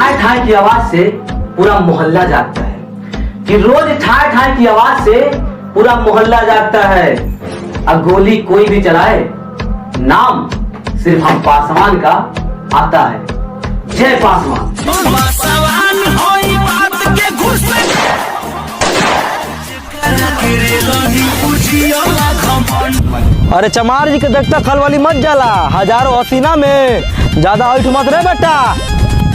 ठाय ठाय की आवाज से पूरा मोहल्ला जागता है, कि रोज ठाय ठाय की आवाज से पूरा मोहल्ला जागता है। अब गोली कोई भी चलाए, नाम सिर्फ हम पासवान का आता है। जय पासवान। अरे चमार जी के देखता खल वाली मत जाला, हजारों हसीना में ज्यादा ऐठ मत रे बेटा,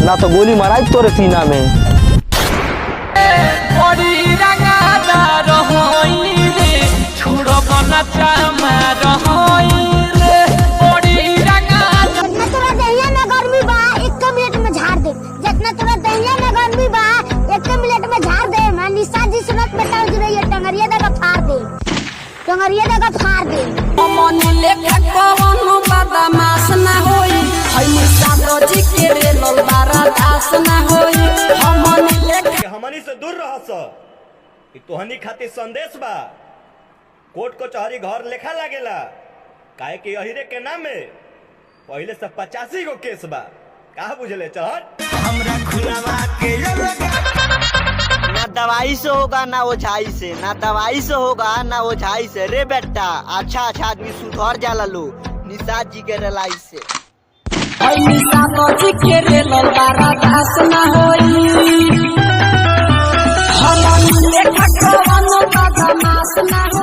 ना तो गोली माराई तोरे सीना में। टंगरिया दगा फाड़ दे मनी लेखा कवनो बदमाश ना होई हई सातो जी के रे ललबारा दास ना होई हमनी लेखा हमनी से दूर रह स ई तोहनी खातिर संदेश बा। कोर्ट कचहरी घर लेखा लागेला, काहे कि अहिरे के नाम में पहले से 85 गो केस बा। का बुझले चढ़ हमरा खुलावा के ना दवाई से होगा ना ओझाई से, ना दवाई से होगा ना ओझाई से। रे बेटा अच्छा अच्छा आदमी सुधर जाला लो निषाद जी के रलाई से। हई निषाद जी के रे ललबारा दास ना होई हमनी लेखा कवनो बदमाश ना होई।